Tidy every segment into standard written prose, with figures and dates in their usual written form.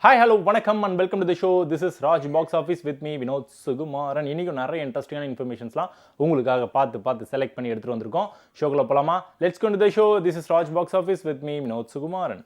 Hi, hello, வணக்கம் and welcome to the show. This is Raj Box Office with me, Vinod Sugumaran. இன்னைக்கும் நிறைய இன்ட்ரெஸ்டிங்கான இன்ஃபர்மேஷன்ஸ்லாம் உங்களுக்காக பார்த்து செலக்ட் பண்ணி எடுத்துட்டு வந்திருக்கோம். ஷோக்குள்ள போலாமா? Let's go to the show. This is Raj Box Office with me, Vinod Sugumaran.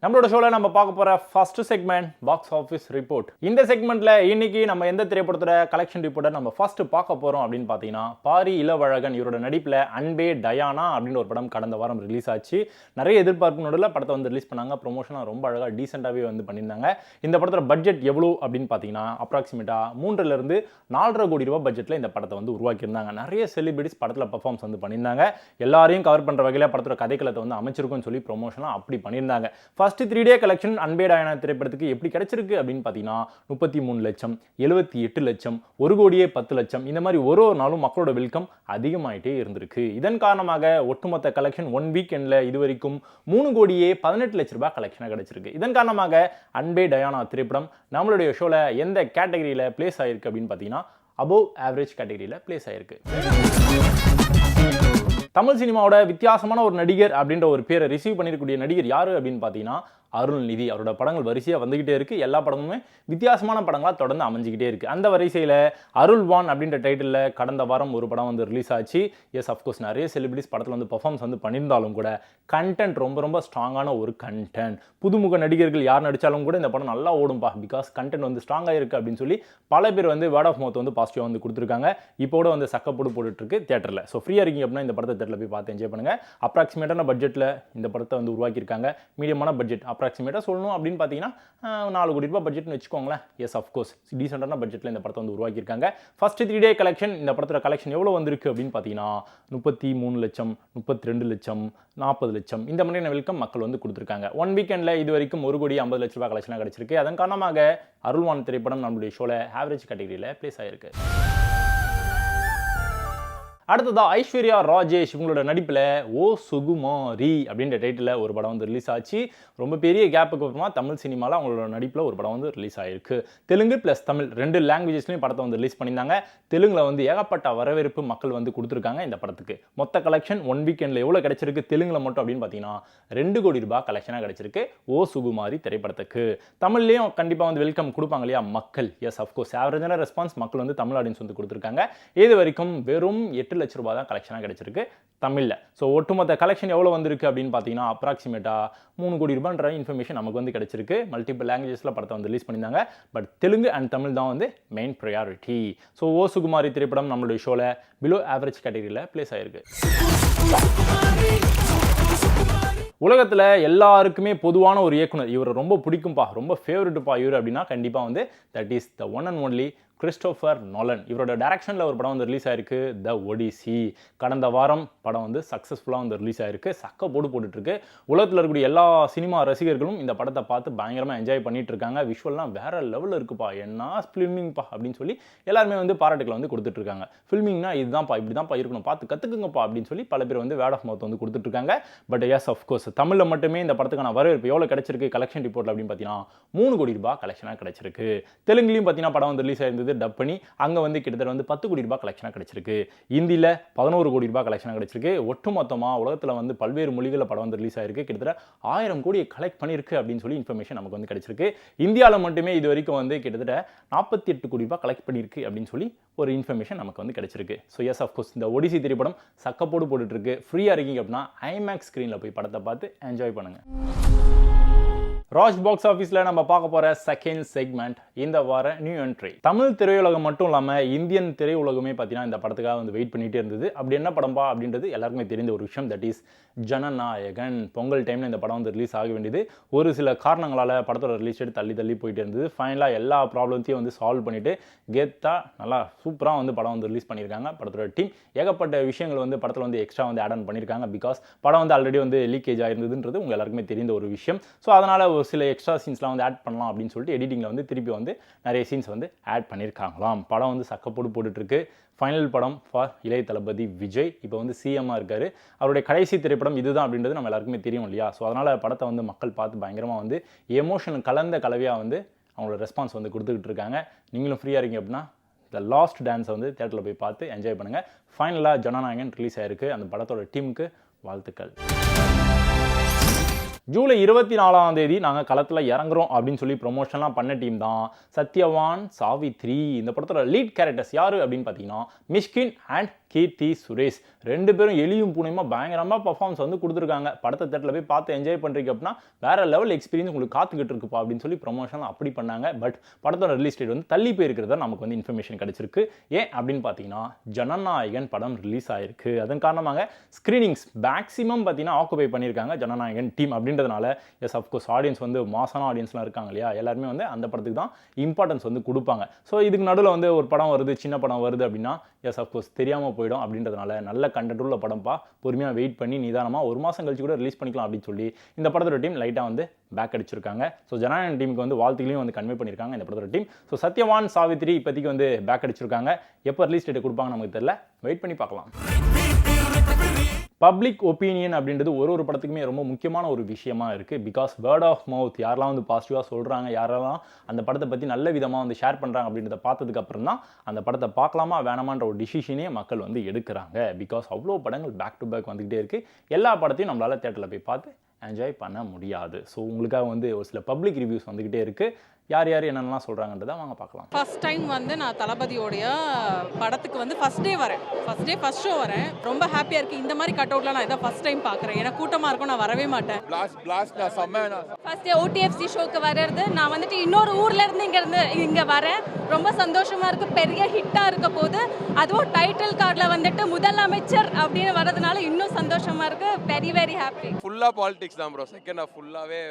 நம்மளோட ஷோவில் நம்ம பார்க்க போகிற first segment box office report. இந்த செக்மெண்ட்டில் இன்னைக்கு நம்ம எந்த திரைப்படத்தோட கலெக்ஷன் ரிப்போர்ட்டை நம்ம ஃபர்ஸ்ட் பார்க்க போகிறோம் அப்படின்னு பார்த்தீங்கன்னா, பாரி இளவழகன் இவரோட நடிப்பில் அன்பே டயானா அப்படின்ற ஒரு படம் கடந்த வாரம் ரிலீஸ் ஆச்சு. நிறைய எதிர்பார்ப்பு நடுவில் படத்தை வந்து ரிலீஸ் பண்ணாங்க. ப்ரொமோஷனாக ரொம்ப அழகாக டீசெண்டாகவே வந்து பண்ணியிருந்தாங்க. இந்த படத்தோட பட்ஜெட் எவ்வளோ அப்படின்னு பார்த்தீங்கன்னா, அப்ராக்சிமேட்டாக 3 to 4.5 கோடி ரூபாய் பட்ஜெட்டில் இந்த படத்தை வந்து உருவாக்கியிருந்தாங்க. நிறைய செலிபிரிட்டிஸ் படத்தில் பர்ஃபார்மன்ஸ் வந்து பண்ணியிருந்தாங்க. எல்லாரையும் கவர் பண்ணுற வகையில் படத்தோட கதைக்களத்தை வந்து அமைச்சிருக்கும்னு சொல்லி ப்ரொமோஷனாக அப்படி பண்ணியிருந்தாங்க. ஃபர்ஸ்ட் 3 டே கலெக்ஷன் அன்பே டயானா திரைப்படத்துக்கு எப்படி கிடைச்சிருக்கு அப்படின்னு பார்த்தீங்கன்னா, 33 லட்சம், 78 லட்சம், 1 கோடியே 10 லட்சம், இந்த மாதிரி ஒரு நாளும் மக்களோட வெல்கம் அதிகமாயிட்டே இருந்திருக்கு. இதன் காரணமாக ஒட்டுமொத்த கலெக்ஷன் 1 வீக்கெண்டில் இதுவரைக்கும் 3 கோடியே 18 லட்ச ரூபாய் கலெக்ஷனாக கிடைச்சிருக்கு. இதன் காரணமாக அன்பே டயானா திரைப்படம் நம்மளுடைய ஷோவில் எந்த கேட்டகரியில் பிளேஸ் ஆயிருக்கு அப்படின்னு பார்த்தீங்கன்னா, அபோவ் ஆவரேஜ் கேட்டகரியில் பிளேஸ் ஆயிருக்கு. தமிழ் சினிமாவோட வித்தியாசமான ஒரு நடிகர் அப்படின்ற ஒரு பேரை ரிசீவ் பண்ணிருக்கக்கூடிய நடிகர் யாரு அப்படின்னு பார்த்தீங்கன்னா, அருள்நிதி. அவரோட படங்கள் வரிசையாக வந்துகிட்டே இருக்கு. எல்லா படமுமே வித்தியாசமான படங்களாக தொடர்ந்து அமைஞ்சிக்கிட்டே இருக்கு. அந்த வரிசையில் அருள்வான் அப்படின்ற டைட்டிலில் கடந்த வாரம் ஒரு படம் வந்து ரிலீஸ் ஆச்சு. எஸ், அஃப்கோர்ஸ் நிறைய செலிபிரிட்டிஸ் படத்தில் வந்து பர்ஃபார்மன்ஸ் வந்து பண்ணியிருந்தாலும் கூட கண்டென்ட் ரொம்ப ஸ்ட்ராங்கான ஒரு கண்டென்ட். புதுமுக நடிகர்கள் யார் நடித்தாலும் கூட இந்த படம் நல்லா ஓடும்பா, பிகாஸ் கண்டென்ட் வந்து ஸ்ட்ராங்காக இருக்குது அப்படின்னு சொல்லி பல பேர் வந்து வேர்ட் ஆஃப் மவுத் வந்து பாசிட்டிவாக வந்து கொடுத்துருக்காங்க. இப்போ கூட வந்து சக்கப்போடு போட்டுட்ருக்கு தேட்டரில். ஸோ ஃப்ரீயாக இருக்கீங்க அப்படின்னா இந்த படத்தை தேட்டரில் போய் பார்த்து என்ஜாய் பண்ணுங்கள். அப்ராக்சிமேட்டான பட்ஜெட்டில் இந்த படத்தை வந்து உருவாக்கியிருக்காங்க. மீடியமான பட்ஜெட் அப்ராக்சிமேட்டாக சொல்லணும் அப்படின்னு பார்த்தீங்கன்னா 4 கோடி ரூபாய் பட்ஜெட்னு வச்சுக்கோங்களேன். எஸ், அஃப்கோர்ஸ் டீசெண்டான பட்ஜெட்டில் இந்த படத்தை வந்து உருவாக்கியிருக்காங்க. ஃபர்ஸ்ட் 3 டே கலெக்ஷன் இந்த படத்தோட கலெக்ஷன் எவ்வளோ வந்திருக்கு அப்படின்னு பார்த்தீங்கன்னா, 33 லட்சம், 32 லட்சம், 40 லட்சம், இந்த மாதிரியான வெல்கம் மக்கள் வந்து கொடுத்துருக்காங்க. 1 வீக்கெண்டில் இது வரைக்கும் 1 கோடி 50 லட்ச ரூபாய் கலெக்ஷனாக கிடைச்சிருக்கு. அதன் காரணமாக அருள்வான் திரைப்படம் நம்மளுடைய ஷோவில் ஆவரேஜ் கேட்டகரியில் பிளேஸ் ஆயிருக்கு. அடுத்ததா ஐஸ்வர்யா ராஜேஷ் இவங்களோட நடிப்பில் ஓ சுகுமாரி அப்படின்ற டைட்டில் ஒரு படம் வந்து ரிலீஸ் ஆச்சு. ரொம்ப பெரிய கேப்புக்கு அப்புறமா தமிழ் சினிமாவில் அவங்களோட நடிப்பில் ஒரு படம் வந்து ரிலீஸ் ஆயிருக்கு. தெலுங்கு ப்ளஸ் தமிழ் 2 லாங்குவேஜஸ்லையும் படத்தை வந்து ரிலீஸ் பண்ணியிருந்தாங்க. தெலுங்கில் வந்து ஏகப்பட்ட வரவேற்பு மக்கள் வந்து கொடுத்துருக்காங்க இந்த படத்துக்கு. மொத்த கலெக்ஷன் 1 வீக்கெண்டில் எவ்வளோ கிடைச்சிருக்கு தெலுங்கில் மட்டும் அப்படின்னு பார்த்தீங்கன்னா, 2 கோடி ரூபாய் கலெக்ஷனாக கிடைச்சிருக்கு ஓ சுகுமாரி திரைப்படத்துக்கு. தமிழ்லையும் கண்டிப்பாக வந்து வெல்கம் கொடுப்பாங்க இல்லையா மக்கள். எஸ், அஃப்கோர்ஸ் ஆவரேஜான ரெஸ்பான்ஸ் மக்கள் வந்து தமிழ் ஆடியன்ஸ் வந்து கொடுத்துருக்காங்க. இது வரைக்கும் வெறும் 8 லட்ச ரூபாய் தான் கலெக்ஷனாக கிடைச்சிருக்கு தமிழில். ஸோ ஒட்டுமொத்த கலெக்ஷன் எவ்வளோ வந்திருக்கு அப்படின்னு பார்த்தீங்கன்னா, அப்ராக்சிமேட்டாக 3 கோடி ரூபாய்ன்ற இன்ஃபர்மேஷன் நமக்கு வந்து கிடைச்சிருக்கு. மல்டிபிள் லாங்குவேஜஸில் படத்தை வந்து ரிலீஸ் பண்ணியிருந்தாங்க. பட் தெலுங்கு அண்ட் தமிழ் தான் வந்து மெயின் ப்ரையாரிட்டி. ஸோ ஓ சுகுமாரி திரைப்படம் நம்மளுடைய ஷோவில் பிலோ ஆவரேஜ் கேட்டகரியில் பிளேஸ் ஆயிருக்கு. உலகத்தில் எல்லாருக்குமே பொதுவான ஒரு இயக்குனர், இவரை ரொம்ப பிடிக்கும்பா, ரொம்ப ஃபேவரட்டுப்பா இவர் அப்படின்னா கண்டிப்பாக வந்து that is the one and only Christopher Nolan. இவரோட டைரக்ஷனில் ஒரு படம் வந்து ரிலீஸ் ஆயிருக்கு, த ஒடிசி. கடந்த வாரம் படம் வந்து சக்ஸஸ்ஃபுல்லாக வந்து ரிலீஸ் ஆயிருக்கு. சக்க போட்டுட்ருக்கு. உலகத்தில் இருக்கக்கூடிய எல்லா சினிமா ரசிகர்களும் இந்த படத்தை பார்த்து பயங்கரமாக என்ஜாய் பண்ணிட்டு இருக்காங்க. விஷுவல்லாம் வேற லெவலில் இருக்குப்பா, என்ன ஃபில்மிங்ப்பா அப்படின்னு சொல்லி எல்லாருமே வந்து பாராட்டுகளை வந்து கொடுத்துட்ருக்காங்க. ஃபில்மிங்னா இதுதான்ப்பா, இப்படி தான்ப்பா இருக்கணும், பார்த்து கற்றுக்குங்கப்பா அப்படின்னு சொல்லி பல பேர் வந்து வேர்ட் ஆஃப் மவுத் வந்து கொடுத்துட்ருக்காங்க. பட் எஸ், அஃப்கோர்ஸ் தமிழில் மட்டுமே இந்த படத்துக்கான வரவேற்பு எவ்வளோ கிடைச்சிருக்கு கலெக்ஷன் ரிப்போர்ட் அப்படின்னு பார்த்தீங்கன்னா, 3 கோடி ரூபாய் கலெக்ஷனாக கிடைச்சிருக்கு. தெலுங்குலையும் பார்த்தீங்கன்னா படம் வந்து ரிலீஸ் ஆயிருந்தது டப் பண்ணி. அங்கே வந்து கிட்டத்தட்ட வந்து 10 கோடி ரூபாய் கலெக்ஷனாக கிடைச்சிருக்கு. இந்தியில் 11 கோடி ரூபாய் கலெக்ஷனாக கிடைச்சிருக்கு. ஒட்டுமொத்தமாக உலகத்தில் வந்து பல்வேறு மொழிகளில் படம் வந்து ரிலீஸ் ஆயிருக்கு. கிட்டத்தட்ட 1000 கோடியை கலெக்ட் பண்ணியிருக்கு அப்படின்னு சொல்லி இன்ஃபர்மேஷன் நமக்கு வந்து கிடைச்சிருக்கு. இந்தியாவில் மட்டுமே இது வரைக்கும் வந்து கிட்டத்தட்ட 48 கோடி ரூபாய் கலெக்ட் பண்ணியிருக்கு அப்படின்னு சொல்லி ஒரு இன்ஃபர்மேஷன் நமக்கு வந்து கிடைச்சிருக்கு. ஸோ எஸ், அஃப்கோர்ஸ் இந்த ஒடிசி திரைப்படம் சக்கப்போடு போட்டுட்ருக்கு. ஃப்ரீயாக இருக்கீங்க அப்படின்னா ஐமேக்ஸ் ஸ்க்ரீனில் போய் படத்தை பார்த்து என்ஜாய் பண்ணுங்கள். ராஜ் பாக்ஸ் ஆஃபீஸில் நம்ம பார்க்க போகிற செகண்ட் செக்மெண்ட் இந்த வார நியூ என்ட்ரி. தமிழ் திரையுலகம் மட்டும் இல்லாமல் இந்தியன் திரையுலகமே பார்த்தீங்கன்னா இந்த படத்துக்காக வந்து வெயிட் பண்ணிகிட்டே இருந்தது. அப்படி என்ன படம்பா அப்படின்றது எல்லாருக்குமே தெரிந்த ஒரு விஷயம். That is Jananayagan. பொங்கல் டைமில் இந்த படம் வந்து ரிலீஸ் ஆக வேண்டியது ஒரு சில காரணங்களால் படத்தோட ரிலீஸ் டேட் தள்ளி போயிட்டே இருந்தது. ஃபைனலாக எல்லா ப்ராப்ளத்தையும் வந்து சால்வ் பண்ணிவிட்டு கெத்தாக நல்லா சூப்பராக வந்து படம் வந்து ரிலீஸ் பண்ணியிருக்காங்க. படத்தோட டீம் ஏகப்பட்ட விஷயங்கள் வந்து படத்தில் வந்து எக்ஸ்ட்ரா வந்து ஆட் ஆன் பண்ணியிருக்காங்க. பிகாஸ் படம் வந்து ஆல்ரெடி வந்து லீக்கேஜ் ஆயிருந்ததுன்றது உங்கள் எல்லாருக்குமே தெரிந்த ஒரு விஷயம். ஸோ அதனால் ஒரு சில எக்ஸ்ட்ரா சீன்ஸ்லாம் வந்து ஆட் பண்ணலாம் அப்படின்னு சொல்லிட்டு எடிட்டிங்கில் வந்து திருப்பி வந்து நிறைய சீன்ஸ் வந்து ஆட் பண்ணியிருக்காங்களாம். படம் வந்து சக்கப்போடு போட்டுட்ருக்கு. ஃபைனல் படம் ஃபார் இளைய தளபதி விஜய். இப்போ வந்து சிஎம்மாக இருக்கார். அவருடைய கடைசி திரைப்படம் இதுதான் அப்படின்றது நம்ம எல்லாருக்குமே தெரியும் இல்லையா. ஸோ அதனால் படத்தை வந்து மக்கள் பார்த்து பயங்கரமாக வந்து எமோஷன் கலந்த கலவையாக வந்து அவங்களோட ரெஸ்பான்ஸ் வந்து கொடுத்துக்கிட்டு இருக்காங்க. நீங்களும் ஃப்ரீயாக இருக்கீங்க அப்படின்னா த லாஸ்ட் டான்ஸை வந்து தேட்டரில் போய் பார்த்து என்ஜாய் பண்ணுங்கள். ஃபைனலாக ஜனநாயகன் ரிலீஸ் ஆயிருக்கு. அந்த படத்தோட டீமுக்கு வாழ்த்துக்கள். ஜூலை 24ஆம் தேதி நாங்கள் களத்தில் இறங்குறோம் அப்படின்னு சொல்லி ப்ரொமோஷன்லாம் பண்ண டீம் தான் சத்யவான் சாவித்ரி. இந்த படத்தோட லீட் கேரக்டர்ஸ் யார் அப்படின்னு பார்த்தீங்கன்னா மிஷ்கின் அண்ட் கீர்த்தி சுரேஷ். ரெண்டு பேரும் எலியும் பூனையுமா பயங்கரமாக பர்ஃபார்மன்ஸ் வந்து கொடுத்துருக்காங்க. படத்தை தேட்டரில் போய் பார்த்து என்ஜாய் பண்ணுறீங்க அப்படின்னா வேற லெவல் எக்ஸ்பீரியன்ஸ் உங்களுக்கு காத்துக்கிட்டு இருக்குப்பா அப்படின்னு சொல்லி ப்ரொமோஷன் அப்படி பண்ணாங்க. பட் படத்தோட ரிலீஸ் டேட் வந்து தள்ளி போயிருக்கிறதா நமக்கு வந்து இன்ஃபர்மேஷன் கிடைச்சிருக்கு. ஏன் அப்படின்னு பார்த்தீங்கன்னா ஜனநாயகன் படம் ரிலீஸ் ஆயிருக்கு. அதன் காரணமாக ஸ்க்ரீனிங்ஸ் மேக்ஸிமம் பார்த்தீங்கன்னா ஆக்குபை பண்ணியிருக்காங்க ஜனநாயகன் டீம். அப்படின்றதுனால எஸ் அஃப்கோர்ஸ் ஆடியன்ஸ் வந்து மாசான ஆடியன்ஸ்லாம் இருக்காங்க இல்லையா, எல்லாருமே வந்து அந்த படத்துக்கு தான் இம்பார்ட்டன்ஸ் வந்து கொடுப்பாங்க. ஸோ இதுக்கு நடுவில் வந்து ஒரு படம் வருது, சின்ன படம் வருது அப்படின்னா எஸ் அஃப்கோர்ஸ் தெரியாமல் போயிடும். அப்படின்றதுனால நல்ல கண்டென்ட் உள்ள படம்ப்பா, பொறுமையாக வெயிட் பண்ணி நிதானமாக ஒரு மாதம் கழிச்சு கூட ரிலீஸ் பண்ணிக்கலாம் அப்படின்னு சொல்லி இந்த படத்தோட டீம் லைட்டாக வந்து பேக் அடிச்சிருக்காங்க. ஸோ ஜனநாயகன் டீமுக்கு வந்து வாழ்த்துக்களையும் வந்து கன்வே பண்ணியிருக்காங்க இந்த படத்தோட டீம். ஸோ சத்யவான் சாவித்ரி இப்போதைக்கு வந்து பேக் அடிச்சிருக்காங்க. எப்போ ரிலீஸ் டேட் கொடுப்பாங்க நமக்கு தெரியல, வெயிட் பண்ணி பார்க்கலாம். பப்ளிக் ஒப்பீனியன் அப்படின்றது ஒரு படத்துக்குமே ரொம்ப முக்கியமான ஒரு விஷயமா இருக்குது. பிகாஸ் வேர்ட் ஆஃப் மவுத் யாரெல்லாம் வந்து பாசிட்டிவாக சொல்கிறாங்க, யாரெல்லாம் அந்த படத்தை பற்றி நல்ல விதமாக வந்து ஷேர் பண்ணுறாங்க அப்படின்றத பார்த்ததுக்கு அப்புறம் தான் அந்த படத்தை பார்க்கலாமா வேணாமான்ற ஒரு டிசிஷனே மக்கள் வந்து எடுக்கிறாங்க. பிகாஸ் அவ்வளோ படங்கள் பேக் டு பேக் வந்துக்கிட்டே இருக்குது. எல்லா படத்தையும் நம்மளால் தேட்டரில் போய் பார்த்து என்ஜாய் பண்ண முடியாது. ஸோ உங்களுக்காக வந்து ஒரு சில பப்ளிக் ரிவ்யூஸ் வந்துக்கிட்டே இருக்குது. யார் யார் என்னென்னலாம் சொல்கிறாங்கன்றதை வாங்க பார்க்கலாம். ஃபர்ஸ்ட் டைம் வந்து நான் தளபதியோடைய படத்துக்கு வந்து ஃபர்ஸ்ட் டே ஃபர்ஸ்ட் ஷோ வரேன். ரொம்ப ஹாப்பியாக இருக்குது. இந்த மாதிரி கட் அவுட்லாம் நான் இதான் ஃபர்ஸ்ட் டைம் பார்க்குறேன். ஏன்னா கூட்டமாக இருக்கும், நான் வரவே மாட்டேன். ஃபர்ஸ்ட் டே OTFC ஷோக்கு வர்றது, நான் வந்துட்டு இன்னொரு ஊர்ல இருந்து இங்கே வரேன். ரொம்ப சந்தோஷமா இருக்கு. பெரிய ஹிட்டா இருக்க போது, அதுவும் டைட்டில் கார்டுல வந்துட்டு முதலமைச்சர் அப்படின்னு வர்றதுனால இன்னும் சந்தோஷமா இருக்கு. Very very happy. ஃபுல்லா பாலிடிக்ஸ் தான் ப்ரோ. செகண்ட் ஹாஃப் ஃபுல்லாவே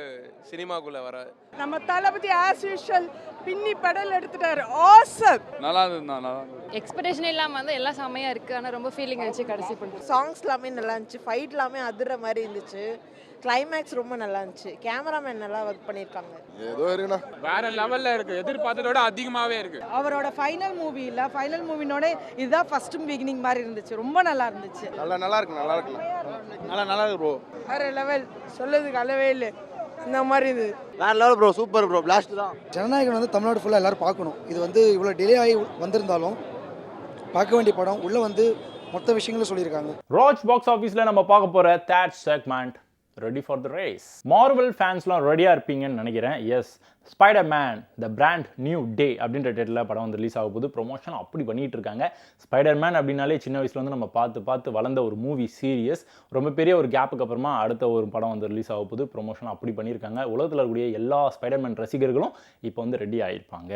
சினிமாக்குள்ள வர நம்ம தளபதி ஆஸ் யூஷுவல் பின்னி பெடல் எடுத்துட்டாரு. ஆசம். நல்லா இருந்தது. எக்ஸ்பெக்டேஷன் இல்லாம வந்து எல்லாம் செமையா இருக்கு. ஆனா ரொம்ப ஃபீலிங் ஆச்சு கடைசி பண்ணி. சாங்ஸ் எல்லாமே நல்லா இருந்துச்சு, ஃபைட் எல்லாமே அதிர மாதிரி இருந்துச்சு, கிளைமேக்ஸ் ரொம்ப நல்லா இருந்துச்சு, கேமராமேன் நல்லா ஒர்க் பண்ணியிருக்காங்க. ஏதோ இருக்குண்ணா, வேற லெவல்ல இருக்கு. எதிர்பார்த்ததோட அதிகமாவே இருக்கு. அவரோட ஃபைனல் மூவினோட இதுதான் ஃபர்ஸ்ட் பிகினிங் மாதிரி இருந்துச்சு. ரொம்ப நல்லா இருந்துச்சு. நல்லா இருக்கு ப்ரோ. வேற லெவல், சொல்லதுக்கு அளவே இல்லை. இந்த மாதிரி இது வேற level bro. Super bro. Blast தான். ஜனநாயகன் வந்து தமிழ்நாடு ஃபுல்லாக எல்லாரும் பார்க்கணும். இது வந்து இவ்வளோ டிலே ஆகி வந்திருந்தாலும் பார்க்க வேண்டிய படம். உள்ள வந்து மொத்த விஷயங்களும் சொல்லியிருக்காங்க. ராஜ் பாக்ஸ் ஆஃபீஸில் நம்ம பார்க்க போகிற that segment ready for the race. Marvel ஃபேன்ஸ்லாம் ரெடியாக இருப்பீங்கன்னு நினைக்கிறேன். Yes, Spiderman the brand new day அப்படின்ற டேட்டில் படம் வந்து ரிலீஸ் ஆக போது ப்ரொமோஷன் அப்படி பண்ணிட்டு இருக்காங்க. ஸ்பைடர்மேன் அப்படின்னாலே சின்ன வயசுல வந்து நம்ம பார்த்து வளர்ந்த ஒரு மூவி சீரியஸ். ரொம்ப பெரிய ஒரு கேப்புக்கு அப்புறமா அடுத்த ஒரு படம் வந்து ரிலீஸ் ஆக போது ப்ரொமோஷன் அப்படி பண்ணியிருக்காங்க. உலகத்தில் இருக்கக்கூடிய எல்லா ஸ்பைடர்மேன் ரசிகர்களும் இப்போ வந்து ரெடி ஆகிருப்பாங்க.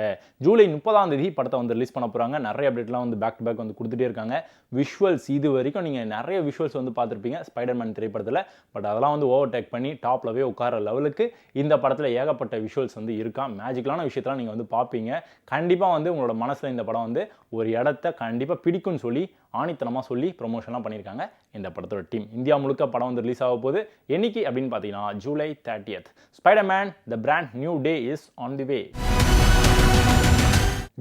ஜூலை 30ஆம் தேதி படத்தை வந்து ரிலீஸ் பண்ண போகிறாங்க. நிறைய அப்டேட்லாம் வந்து பேக் டு பேக் வந்து கொடுத்துட்டே இருக்காங்க. விஷுவல்ஸ் இது வரைக்கும் நீங்கள் நிறைய விஷுவல்ஸ் வந்து பார்த்துருப்பீங்க ஸ்பைடர்மேன் திரைப்படத்தில். பட் அதெல்லாம் வந்து ஓவர்டேக் பண்ணி டாப்லவே உட்கார லெவலுக்கு இந்த படத்தில் ஏகப்பட்ட விஷுவல்ஸ் வந்து இருக்கா. மேஜிக்கலான விஷயத்தெல்லாம் நீங்கள் வந்து பார்ப்பீங்க. கண்டிப்பாக வந்து உங்களோட மனசில் இந்த படம் வந்து ஒரு இடத்த கண்டிப்பாக பிடிக்கும்னு சொல்லி ஆணித்தனமாக சொல்லி ப்ரொமோஷன்லாம் பண்ணியிருக்காங்க இந்த படத்தோட டீம். இந்தியா முழுக்க படம் வந்து ரிலீஸ் ஆக போகுது. என்னைக்கு அப்படின்னு பார்த்தீங்கன்னா July 30th. Spiderman the brand new day is on the way.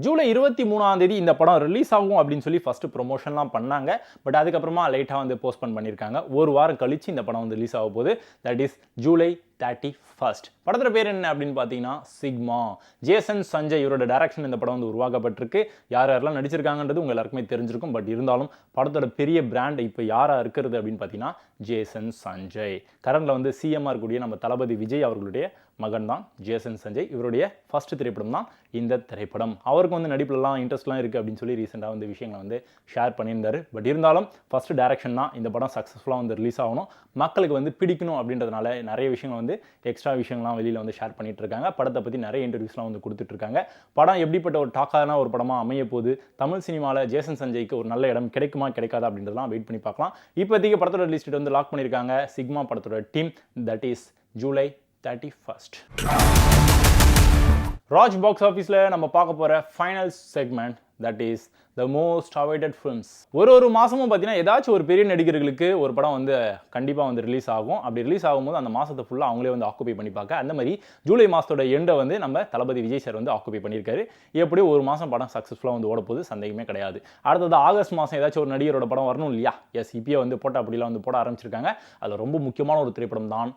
July 23ஆம் தேதி இந்த படம் ரிலீஸ் ஆகும் அப்படின்னு சொல்லி ஃபர்ஸ்ட் ப்ரொமோஷன்லாம் பண்ணாங்க. பட் அதுக்கப்புறமா லைட்டாக வந்து போஸ்ட்போன் பண்ணியிருக்காங்க. ஒரு வாரம் கழிச்சு இந்த படம் வந்து ரிலீஸ் ஆக போகுது. That is July 31st. படத்தோட பேர் என்ன அப்படின்னு பார்த்தீங்கன்னா சிக்மா. ஜேசன் சஞ்சய் இவரோட டைரக்ஷன் இந்த படம் வந்து உருவாக்கப்பட்டிருக்கு. யாரெல்லாம் நடிச்சிருக்காங்கன்றது உங்க எல்லாருக்குமே தெரிஞ்சிருக்கும். பட் இருந்தாலும் படத்தோட பெரிய பிராண்ட் இப்போ யாராக இருக்கிறது அப்படின்னு பார்த்தீங்கன்னா ஜேசன் சஞ்சய். கரண்டில் வந்து சிஎம்மாக இருக்கக்கூடிய நம்ம தளபதி விஜய் அவர்களுடைய மகன் தான் ஜேசன் சஞ்சய். இவருடைய ஃபர்ஸ்ட் திரைப்படம் தான் இந்த திரைப்படம். அவருக்கு வந்து நடிப்புலலாம் இன்ட்ரெஸ்ட்லாம் இருக்குது அப்படின்னு சொல்லி ரீசெண்டாக வந்து விஷயங்களை வந்து ஷேர் பண்ணியிருந்தாரு. பட் இருந்தாலும் ஃபர்ஸ்ட் டைரக்ஷன் தான். இந்த படம் சக்ஸஸ்ஃபுல்லாக வந்து ரிலீஸ் ஆகணும், மக்களுக்கு வந்து பிடிக்கணும் அப்படின்றதுனால நிறைய விஷயங்கள் வந்து எக்ஸ்ட்ரா விஷயங்கள்லாம் வெளியில் வந்து ஷேர் பண்ணிட்டு இருக்காங்க. படத்தை பற்றி நிறைய இன்டர்வியூஸ்லாம் வந்து கொடுத்துட்டு இருக்காங்க. படம் எப்படிப்பட்ட ஒரு டாக்கான ஒரு படமாக அமைய போது, தமிழ் சினிமாவில் ஜேசன் சஞ்சய்க்கு ஒரு நல்ல இடம் கிடைக்குமா கிடைக்காதா அப்படின்றதெல்லாம் வெயிட் பண்ணி பார்க்கலாம். இப்போதைக்கு படத்தோட லிஸ்ட் வந்து லாக் பண்ணியிருக்காங்க சிக்மா படத்தோட team. That is July 31st. Raj box ஆஃபீஸில் நம்ம பார்க்க போகிற final segment that is the most awaited films. ஒரு மாதமும் பார்த்தீங்கன்னா ஏதாச்சும் ஒரு பெரிய நடிகர்களுக்கு ஒரு படம் வந்து கண்டிப்பாக வந்து ரிலீஸ் ஆகும். அப்படி ரிலீஸ் ஆகும்போது அந்த மாதத்தை ஃபுல்லாக அவங்களே வந்து ஆக்குபை பண்ணி பார்க்க. அந்த மாதிரி ஜூலை மாதத்தோட எண்டை வந்து நம்ம தளபதி விஜய் சார் வந்து ஆக்குபை பண்ணியிருக்காரு. எப்படியும் ஒரு மாதம் படம் சக்ஸஸ்ஃபுல்லாக வந்து ஓட போகுது, சந்தேகமே கிடையாது. அடுத்தது ஆகஸ்ட் மாதம் ஏதாச்சும் ஒரு நடிகரோட படம் வரணும் இல்லையா? எஸ், இப்பயே வந்து அப்படிலாம் வந்து போட ஆரம்பிச்சிருக்காங்க. அதில் ரொம்ப முக்கியமான ஒரு திரைப்படம் தான்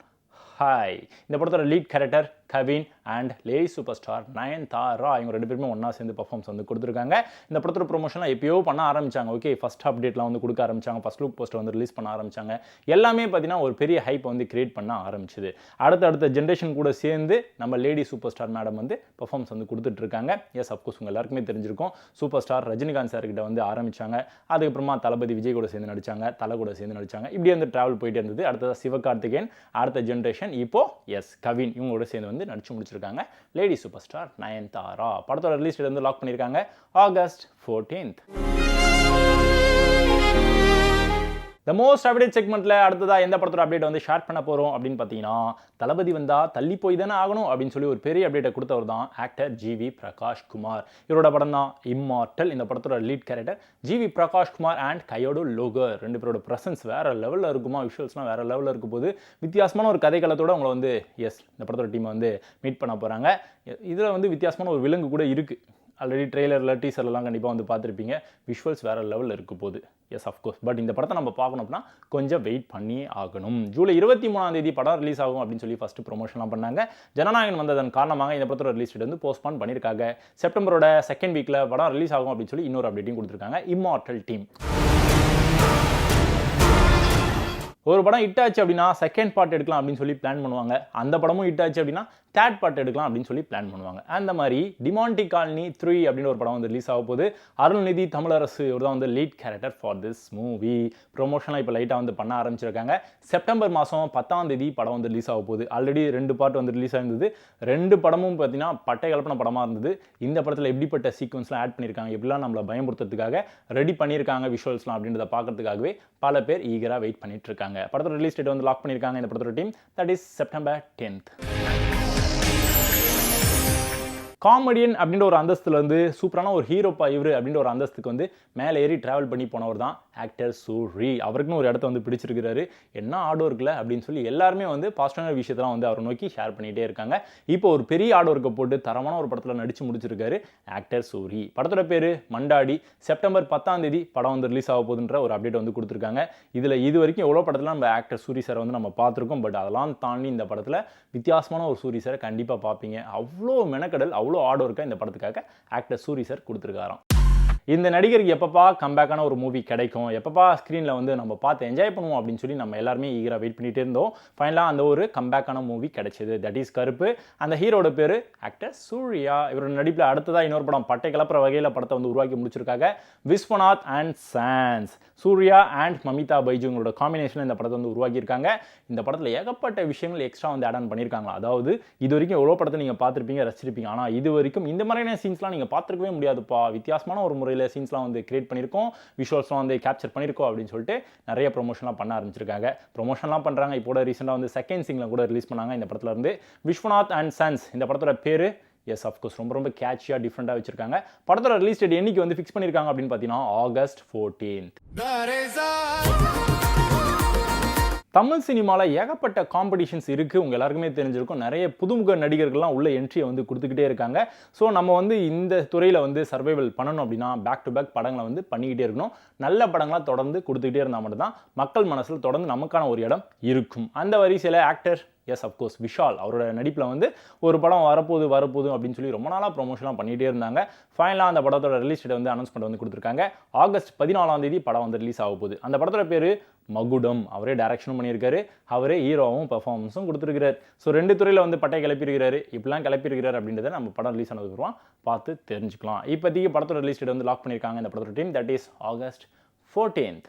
ஹாய். இந்த படத்தோட lead character Kavin and lady super star Nayanthara இவங்க 2 பேருமே ஒன்றா சேர்ந்து பர்ஃபார்மன்ஸ் வந்து கொடுத்துருக்காங்க. இந்த படத்தோட ப்ரொமோஷன்லாம் எப்பயோ பண்ண ஆரம்பிச்சாங்க. ஓகே, ஃபர்ஸ்ட் அப்டேட்லாம் வந்து கொடுக்க ஆரம்பிச்சாங்க, ஃபர்ஸ்ட் லுக் போஸ்ட்டை வந்து ரிலீஸ் பண்ண ஆரம்பிச்சாங்க. எல்லாமே பார்த்தீங்கன்னா ஒரு பெரிய ஹைப் வந்து கிரியேட் பண்ண ஆரம்பிச்சுது. அடுத்த ஜென்ரேஷன் கூட சேர்ந்து நம்ம லேடி சூப்பர் ஸ்டார் மேடம் வந்து பர்ஃபார்மன்ஸ் வந்து கொடுத்துட்டு இருக்காங்க. எஸ், அஃப்கோர்ஸ் உங்கள் எல்லாருக்குமே தெரிஞ்சிருக்கும். சூப்பர் ஸ்டார் ரஜினிகாந்த் சார் கிட்ட வந்து ஆரம்பிச்சாங்க. அதுக்கப்புறமா தளபதி விஜய் கூட சேர்ந்து நடிச்சாங்க, தலை கூட சேர்ந்து நடிச்சாங்க. இப்படி வந்து டிராவல் போயிட்டே இருந்தது. அடுத்தது சிவகார்த்திகேயன், அடுத்த ஜென்ரேஷன் இப்போ எஸ் கவின் இவங்களோட சேர்ந்து வந்து நடிச்சு முடிச்சிருக்காங்க லேடி சூப்பர் ஸ்டார் நயன்தாரா. படத்தோட ரிலீஸ் டேட் வந்து லாக் பண்ணியிருக்காங்க August 14th. The most update செக்மெண்ட்ல அடுத்ததா எந்த படத்தோட அப்டேட் வந்து ஷேர் பண்ண போறோம் அப்படின்னு பார்த்தீங்கன்னா, தளபதி வந்தா தள்ளி போய் தானே ஆகணும் அப்படின்னு சொல்லி ஒரு பெரிய அப்டேட்டை கொடுத்தவர் தான் ஆக்டர் ஜிவி பிரகாஷ் குமார். இவரோட படம் தான் இம்மார்டல். இந்த படத்தோட lead character G V Prakash Kumar and Kayadu லோகர் 2 பேரோட பிரசன்ஸ் வேற லெவலில் இருக்குமா, விஷுவல்ஸ்லாம் வேற லெவலில் இருக்கும் போது வித்தியாசமான ஒரு கதைக்களத்தோட அவங்களை வந்து இந்த படத்தோட டீமை வந்து மீட் பண்ண போறாங்க. இதில் வந்து வித்தியாசமான ஒரு விலங்கு கூட இருக்கு. ஆல்ரெடி ட்ரெய்லரில் டீசர்லாம் கண்டிப்பாக வந்து பார்த்துருப்பீங்க. விஷுவல்ஸ் வேறு லெவலில் இருக்க போகுது. S, of course. பட் இந்த படத்தை நம்ம பார்க்கணும் அப்படின்னா கொஞ்சம் வெயிட் பண்ணி ஆகணும். ஜூலை 23 படம் ரிலீஸ் ஆகும் அப்படின்னு சொல்லி ஃபஸ்ட்டு ப்ரொமோஷன்லாம் பண்ணாங்க. ஜனநாயகன் வந்ததன் காரணமாக இந்த படத்தோட ரிலீஸ் டேட் வந்து போஸ்ட்பான் பண்ணியிருக்காங்க. செப்டம்பரோட 2nd வீக்கில் படம் ரிலீஸ் ஆகும் அப்படின்னு சொல்லி இன்னொரு அப்டேட்டையும் கொடுத்துருக்காங்க இம்மார்டல் டீம். ஒரு படம் ஹிட் ஆச்சு அப்படின்னா செகண்ட் பார்ட் எடுக்கலாம் அப்படின்னு சொல்லி பிளான் பண்ணுவாங்க. அந்த படமும் ஹிட் ஆச்சு அப்படின்னா தேர்ட் பார்ட் எடுக்கலாம் அப்படின்னு சொல்லி பிளான் பண்ணுவாங்க. அந்த மாதிரி டிமாண்டி காலனி 3 அப்படின்னு ஒரு படம் வந்து ரிலீஸ் ஆக போகுது. அருள்நிதி தமிழரசு இவர் தான் வந்து lead character for this movie. ப்ரொமோஷனாக இப்போ லைட்டாக வந்து பண்ண ஆரம்பிச்சிருக்காங்க. செப்டம்பர் மாதம் 10 படம் வந்து ரிலீஸ் ஆக போகுது. ஆல்ரெடி 2 பார்ட் வந்து ரிலீஸ் ஆயிருந்தது. 2 படமும் பார்த்தீங்கன்னா பட்டை கலப்பின படமாக இருந்தது. இந்த படத்தில் எப்படிப்பட்ட சீக்வன்ஸ்லாம் ஆட் பண்ணியிருக்காங்க, எப்படிலாம் நம்மளை பயமுறுத்துறதுக்காக ரெடி பண்ணியிருக்காங்க விஷுவல்ஸ்லாம் அப்படின்றத பார்க்கறதுக்காகவே பல பேர் ஈகராக வெயிட் பண்ணிட்டு இருக்காங்க. படத்தோட ரிலீஸ் டேட் வந்து லாக் பண்ணியிருக்காங்க இந்த படத்தோட team. That is September 10th. Comedian அப்படின்ற ஒரு அந்தஸ்துல இருந்து சூப்பரான ஒரு ஹீரோப்பா இவர் அப்படின்ற ஒரு அந்தஸ்துக்கு வந்து மேலே ஏறி டிராவல் பண்ணி போனவர் தான் ஆக்டர் சூரி. அவருக்குன்னு ஒரு இடத்த வந்து பிடிச்சிருக்கிறாரு. என்ன ஆர்டோ இருக்குல்ல அப்படின்னு சொல்லி எல்லாருமே வந்து பாசிட்டிவான விஷயத்தெல்லாம் வந்து அவரை நோக்கி ஷேர் பண்ணிகிட்டே இருக்காங்க. இப்போ ஒரு பெரிய ஆர்டோ இருக்க போட்டு தரமான ஒரு படத்தில் நடிச்சு முடிச்சிருக்காரு ஆக்டர் சூரி. படத்தோட பேர் மண்டாடி. செப்டம்பர் 10 படம் வந்து ரிலீஸ் ஆக போகுதுன்ற ஒரு அப்டேட் வந்து கொடுத்துருக்காங்க. இதில் இது வரைக்கும் எவ்வளோ படத்தில் நம்ம ஆக்டர் சூரி சார் வந்து நம்ம பார்த்துருக்கோம். பட் அதெல்லாம் தாண்டி இந்த படத்தில் வித்தியாசமான ஒரு சூரி சாரை கண்டிப்பாக பார்ப்பீங்க. அவ்வளோ மெனக்கடல், அவ்வளோ ஆர்டோ இருக்கா இந்த படத்துக்காக ஆக்டர் சூரி சார் கொடுத்துருக்காராம். இந்த நடிகருக்கு எப்பப்பா கம்பேக்கான ஒரு மூவி கிடைக்கும், எப்பப்பா ஸ்க்ரீனில் வந்து நம்ம பார்த்து என்ஜாய் பண்ணுவோம் அப்படின்னு சொல்லி நம்ம எல்லாருமே ஈகராக வெயிட் பண்ணிகிட்டே இருந்தோம். ஃபைனலாக அந்த ஒரு கம்பேக்கான மூவி கிடைச்சது. தட் இஸ் கருப்பு. அந்த ஹீரோட பேர் ஆக்டர் சூர்யா. இவரோட நடிப்பில் அடுத்ததாக இன்னொரு படம் பட்டை கலப்புற வகையில் படத்தை வந்து உருவாக்கி முடிச்சிருக்காங்க Viswanath and sons. Suriya and Mamitha பைஜுங்களோட காம்பினேஷனில் இந்த படத்தை வந்து உருவாக்கியிருக்காங்க. இந்த படத்தில் ஏகப்பட்ட விஷயங்கள் எக்ஸ்ட்ரா வந்து ஆட் ஆன் பண்ணியிருக்காங்க. அதாவது இது வரைக்கும் எவ்வளோ படத்தை நீங்கள் பார்த்துருப்பீங்க, ரசிச்சிருப்பீங்க. ஆனால் இது வரைக்கும் இந்த மாதிரியான சீன்ஸ்லாம் நீங்கள் பார்த்துருக்கவே முடியாதுப்பா. வித்தியாசமான ஒரு முறையில் சீன்ஸ்லாம் வந்து கிரியேட் பண்ணியிருக்கோம், விஷுவல்ஸ்லாம் வந்து கேப்சர் பண்ணியிருக்கோம் அப்படின்னு சொல்லிட்டு நிறைய ப்ரொமோஷன்லாம் பண்ண ஆரம்பிச்சிருக்காங்க. ப்ரொமோஷன்லாம் பண்ணுறாங்க. இப்போ ரீசெண்டாக வந்து செகண்ட் சிங்கில் கூட ரிலீஸ் பண்ணாங்க இந்த படத்தில் இருந்து. விஸ்வநாத் அண்ட் சன்ஸ் இந்த படத்தோட பேர் எஸ், அஃப்கோர்ஸ் ரொம்ப கேட்சியாக டிஃப்ரெண்ட்டாக வச்சிருக்காங்க. படத்தோட ரிலீஸ் டேட் என்னைக்கு வந்து ஃபிக்ஸ் பண்ணியிருக்காங்க அப்படின்னு பார்த்தீங்கன்னா ஆகஸ்ட் 14th. தமிழ் சினிமாவில் ஏகப்பட்ட காம்படிஷன்ஸ் இருக்குது. உங்கள் எல்லாருக்குமே தெரிஞ்சிருக்கும். நிறைய புதுமுக நடிகர்கள்லாம் உள்ள என்ட்ரியை வந்து கொடுத்துக்கிட்டே இருக்காங்க. ஸோ நம்ம வந்து இந்த துறையில் வந்து சர்வைவல் பண்ணணும் அப்படின்னா பேக் டு பேக் படங்களை வந்து பண்ணிக்கிட்டே இருக்கணும். நல்ல படங்களாக தொடர்ந்து கொடுத்துக்கிட்டே இருந்தால் மட்டும்தான் மக்கள் மனசில் தொடர்ந்து நமக்கான ஒரு இடம் இருக்கும். அந்த வரிசையில் ஆக்டர் எஸ், அஃப்கோர்ஸ் விஷால் அவரோட நடிப்பில் வந்து ஒரு படம் வரப்போகுது அப்படின்னு சொல்லி ரொம்ப நாளாக ப்ரொமோஷன்லாம் பண்ணிகிட்டே இருந்தாங்க. ஃபைனலாக அந்த படத்தோட ரிலீஸ் டேட் வந்து அனௌன்ஸ்மெண்ட் வந்து கொடுத்துருக்காங்க. ஆகஸ்ட் 14 படம் வந்து ரிலீஸ் ஆக போகுது. அந்த படத்தோட பேர் மகுடம். அவரே டைரக்ஷனும் பண்ணியிருக்காரு, அவரே ஹீரோவும் பெர்ஃபார்மன்ஸும் கொடுத்துருக்காரு. ஸோ 2 துறையில் வந்து பட்டை கிளப்பியிருக்கிறாரு. இப்படிலாம் கிளப்பியிருக்கிறார் அப்படின்றத நம்ம படம் ரிலீஸ் ஆனதுக்கு பார்த்து தெரிஞ்சுக்கலாம். இப்போதைக்கு படத்தோட ரிலீஸ் டேட் வந்து லாக் பண்ணியிருக்காங்க இந்த படத்தோட team. That is August 14th.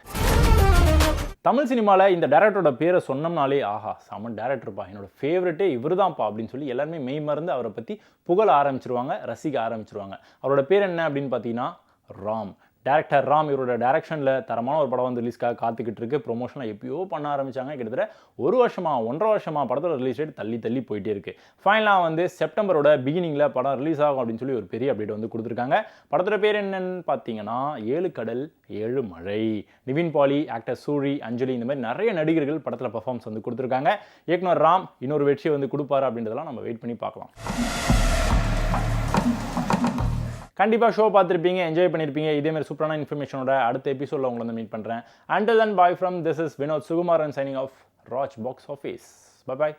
Tamil சினிமாவில் இந்த டேரக்டரோட பேரை சொன்னோம்னாலே ஆஹா செம டேரக்டர்ப்பா, என்னோட ஃபேவரட்டே இவர் தான்ப்பா அப்படின்னு சொல்லி எல்லாருமே மெய் மறந்து அவரை பற்றி புகழ ஆரம்பிச்சிருவாங்க, ரசிக்க ஆரம்பிச்சிருவாங்க. அவரோட பேர் என்ன அப்படின்னு பார்த்தீங்கன்னா ராம். டேரக்டர் ராம் இவரோட டேரக்ஷனில் தரமான ஒரு படம் வந்து ரிலீஸ்க்காக காத்துக்கிட்டு இருக்கு. ப்ரொமோஷனில் எப்பயோ பண்ண ஆரம்பிச்சாங்க. கிட்டத்தட்ட 1 வருஷமா 1.5 வருஷமா படத்தோட ரிலீஸ் டேட் தள்ளி போயிட்டே இருக்கு. ஃபைனலாக வந்து செப்டம்பரோட பிகினிங்கில் படம் ரிலீஸ் ஆகும் அப்படின்னு சொல்லி ஒரு பெரிய அப்டேட் வந்து கொடுத்துருக்காங்க. படத்தோட பேர் என்னன்னு பார்த்தீங்கன்னா 7 கடல் 7 மழை. நிவின் பாலி, ஆக்டர் சூரி, அஞ்சலி இந்த மாதிரி நிறைய நடிகர்கள் படத்தில் பர்ஃபார்மன்ஸ் வந்து கொடுத்துருக்காங்க. இயக்குனர் ராம் இன்னொரு வெற்றியை வந்து கொடுப்பாரு அப்படின்றதெல்லாம் நம்ம வெயிட் பண்ணி பார்க்கலாம். கண்டிப்பாக ஷோ பார்த்துருப்பீங்க, என்ஜாய் பண்ணியிருப்பீங்க. இதேமாதிரி சூப்பரான இன்ஃபர்மேஷனோட அடுத்த எபிசோடில் உங்களை வந்து மீட் பண்ணுறேன். Until then, bye from this is Vinod Sugumaran signing off. Raj Box Office. Bye bye.